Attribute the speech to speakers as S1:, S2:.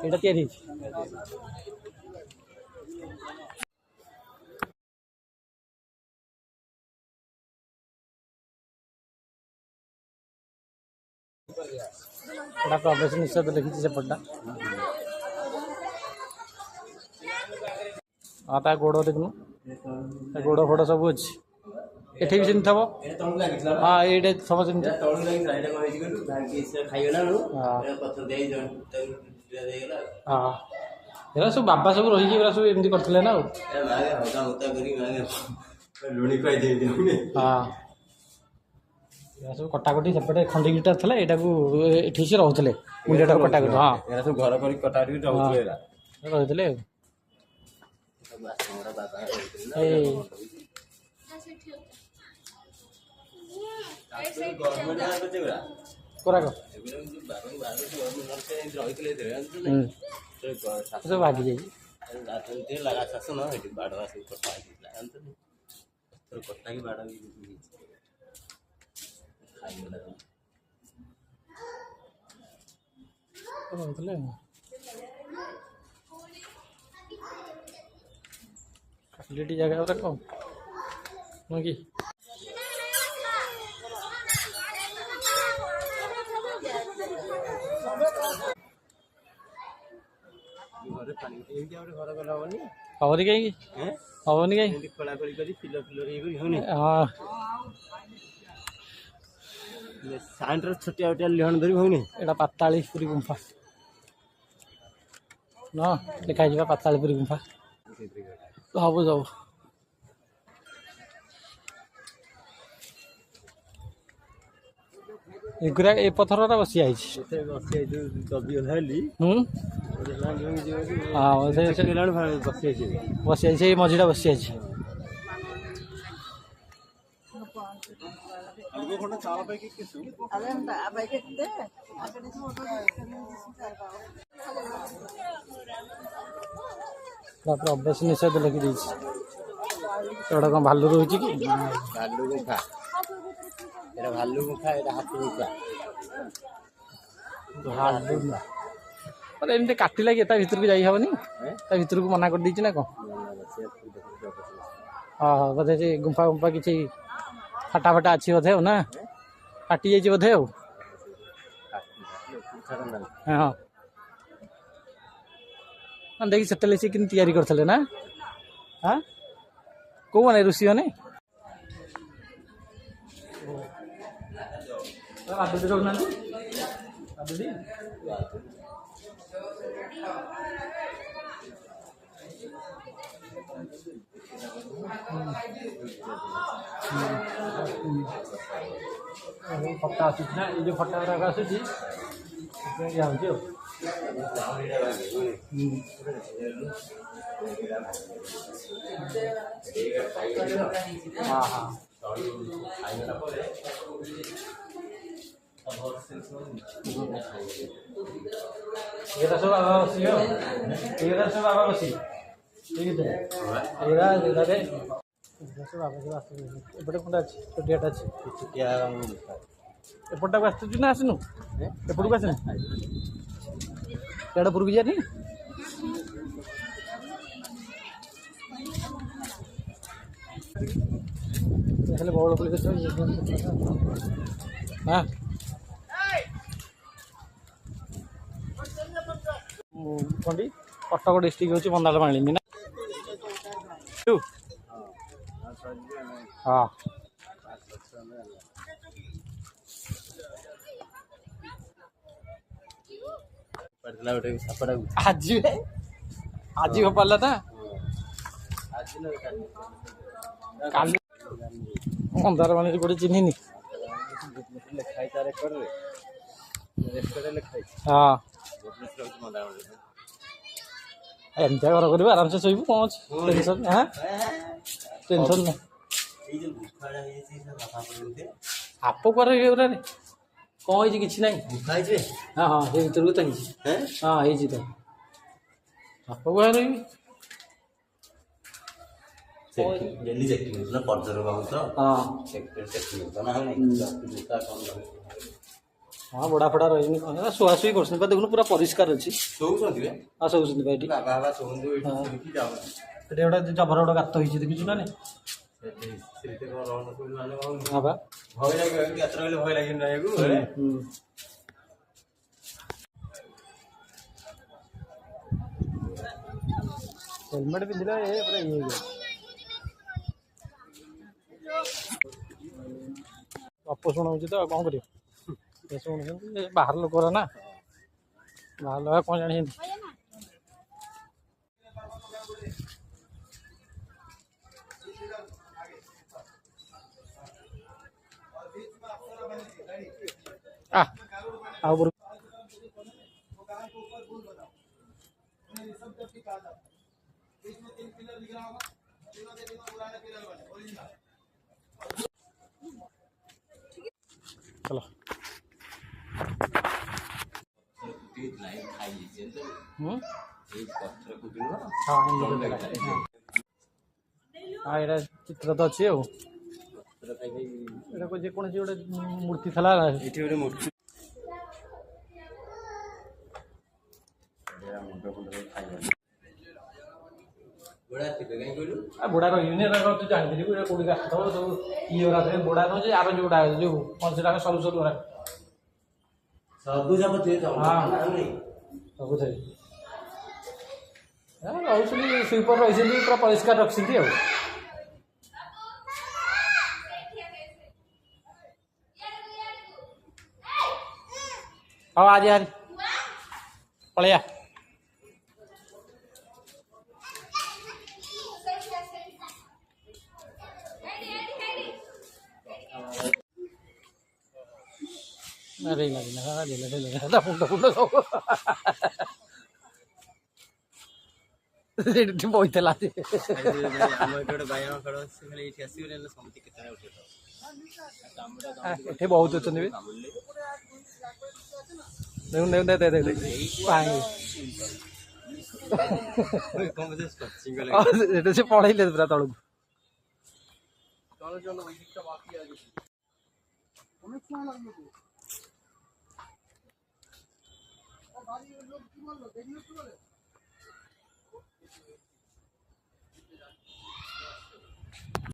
S1: এটা তৈরি এটা প্রবেশ নিষেধ লিখিছি সেপটটা তা গোড় দেখুন গোড় ফোড় সব ଅଛି এଠି ବି ସେମିତି ଥବ ହଁ ଏଇଟା ଥବ ସେମିତି ହଁ ଏରା ସବୁ ବାବା ସବୁ ରହିକି ଏରା ସବୁ ଏମିତି କରିଥିଲେ ନା ଆଉ ହଁ ଏରା ସବୁ କଟାକଟି ସେପଟେ ଖଣ୍ଡଗିରିଟା ଥିଲା ଏଇଟାକୁ ଏଠି ସେ ରହୁଥିଲେ ମୁଣ୍ଡିଆଟାକୁ କଟାକଟି ହଁ
S2: ଏରା ସବୁ ଘର କରି କଟାକଟି ରହୁଥିଲେ
S1: ରହିଥିଲେ ଏଇ କୋରାକ ସବୁ ଭାଗି ଯାଇଛି ରହୁଥିଲେ ଫାସିଲିଟି ଜାଗା ଗୁଡ଼ା କମ୍ ନୁହେଁ କି ହବନି କାହିଁକି ହବନି କାହିଁକି ହଁ
S2: ଛୋଟିଆ ଛୋଟିଆ ଲିହଣ ଧରି ହଉନି
S1: ଏଇଟା ପାତାଳୀପୁରୀ ଗୁମ୍ଫା ହଁ ଲେଖା ହେଇଯିବା ପାତାଳୀପୁରୀ ଗୁମ୍ଫା ସବୁ ସବୁ ଏଗୁଡ଼ା ଏ ପଥରଟା ବସି ଯାଇଛି ବସି ଯାଇଛି ଏଇ ମଝିଟା ବସି ଯାଇଛି ପ୍ରବେଶ ନିଷେଧ ଲେଖିଦେଇଛି ଏଗୁଡ଼ା କ'ଣ ଭାଲୁ ରହୁଛି କି
S2: ଭାଲୁ ଗୁମ୍ଫା ଏଟା ଭାଲୁ ଗୁମ୍ଫା ଏଟା ହାତୀ ଗୁମ୍ଫା
S1: ମାନେ ଏମିତି କାଟିଲା କି ତା ଭିତରକୁ ଯାଇ ହବନି ତା ଭିତରକୁ ମନା କରିଦେଇଛି ନା କ'ଣ ହଁ ବୋଧେ ସେ ଗୁମ୍ଫା ଗୁମ୍ଫା କିଛି ଫାଟା ଫାଟା ଅଛି ବୋଧେ ଆଉ ନା ଫାଟି ଯାଇଛି ବୋଧେ ଆଉ ହଁ ଦେଖି ସେତେବେଳେ ସେ କେମିତି ତିଆରି କରିଥିଲେ ନା ହଁ କୋଉମାନେ ଋଷିମାନେ ଆଦୁଟି ରହୁନାହାନ୍ତି ଆଦୁଟି ଫଟା ଆସୁଛି ନା ଏଇ ଯେଉଁ ଫଟା ଗୁଡ଼ାକ ଆସୁଛି ଯାଉଛି ଆଉ ହଁ ହଁ ଏଗୁଡ଼ା ସବୁ ବାବା ବସିବେ ଆଉ ଏଗୁଡ଼ା ସବୁ ବାବା ବସିବେ ଏଗୁଡ଼ା ଏଗୁଡ଼ାରେ ସବୁ ବାବା ସବୁ ଆସିବେ ଏପଟେ କୋଉଟା ଅଛି ଛୋଟିଆଟା ଅଛି ଏପଟଟାକୁ ଆସୁଛୁ ନା ଆସିନୁ ଏପଟକୁ ଆସିନୁ ସିଆଡ଼େ ଉପରକୁ ଯିବାନି ହେଲେ ବଉଳ ପୋଲି ହଁ କଣ୍ଡି କଟକ ଡିଷ୍ଟ୍ରିକ୍ଟ ହେଉଛି ବନ୍ଦାଳ ମାଳିନୀ ନା ହଁ ଆଜି ଆଜି ପାରିଲା ନା କାଲି ଅନ୍ଧାର ପାଣିରେ ଗୋଟେ ଚିହ୍ନିନି ହଁ ଏମିତିଆ ଘର କରିବୁ ଆରାମସେ ଶୋଇବୁ କ'ଣ ଅଛି ଟେନସନ୍ ଟେନସନ୍ ନାହିଁ ସାପ କୁଆଡ଼େ ଗୁଡ଼ାରେ କ'ଣ ହେଇଛି କିଛି ନାହିଁ ହଁ ହଁ ସେ ଭିତରକୁ ତ ହେଇଛି ହଁ ହେଇଛି ତ ସାପ କୁଆଡ଼େ ରହିବି हाँ बड़ा फड़ा रही शुआशुई कर देखुन पूरा परिष्कार अच्छी
S2: ଶୋଉଛନ୍ତି ବେ
S1: हाँ सब भाई
S2: ବାବା ବାବା ଶୋଉନ୍ତୁ ଏଠି
S1: ହଁ।
S2: ଶୋଇକି ଯାଉନି
S1: ଏଠି ଗୋଟେ ଜବର ଗୋଟେ ଗାତ ହେଇଛି ଦେଖିଛୁ ନା ନାଇଁ
S2: ସେଠି ସେଠି କଣ ରହୁନଥିଲୁ ମାନେ କଣ
S1: ହଁ ବା
S2: ଭୟ ଲାଗିବ ଯାତ୍ରା ଗଲେ ଭୟ ଲାଗିବ ରହିବାକୁ
S1: ହୁଁ। हेलमेट पिंधिले पूरा ये गप शुणाऊँ तो कौन कर शुणुं बाहर लोक ना बाहर लोक कौन जानी आ चलो
S2: ଲାଇନ୍ ଖାଇଯାଇଛି ତ
S1: हाँ
S2: ଏଇ ପଥର କୁଟିବ
S1: हाँ यहाँ चित्र तो अच्छी है
S2: ପଥର ଖାଇ ଖାଇ
S1: ଏଇଟା ଯେକୌଣସି ଗୋଟେ ମୂର୍ତ୍ତି ଥିଲା
S2: ଏଠି ଗୋଟେ ମୂର୍ତ୍ତି ମୁଣ୍ଡ ଫୁଣ୍ଡ ଖାଇଗଲି ବୁଢ଼ା ଥିବେ କାହିଁ କହିଲୁ
S1: ବୁଢ଼ା ରହିବିନି ତୁ ଜାଣିଥିଲି କୋଉଠି ଆସିଥିବ ସବୁ ଇଏ ଗୁରା ବୁଢ଼ା ନୁହଁ ଯେ ଆର ଯୋଉଟା ଯୋଉ କ'ଣ ସେଟା ସରୁ ସରୁ ଗୁରା
S2: ସବୁ ଯାକ ଥିବେ ତ
S1: ସବୁ ଥାଇ ରହୁଛନ୍ତି ସୁଇପର ରହିଛନ୍ତି ପୁରା ପରିଷ୍କାର ରଖିଛନ୍ତି ଆଉ ହଉ ଆଜି ଆଜି ପଳେଇବା अरे मुंड फुंड सब ବଇଥିଲା
S2: ଆମ ଏଠି ଗୋଟେ ବାଇଗଣ ଖେଳ ଅଛି ଖାଲି ଏଇଠି ଆସିବ ସମସ୍ତେ କେତେ ଉଠେଇଥାଉ
S1: ଏଠି ବହୁତ ଅଛନ୍ତି ବି ଦେଖୁନ ଦେଖ ସେ ପଳେଇଲେ ପୁରା ତଳକୁ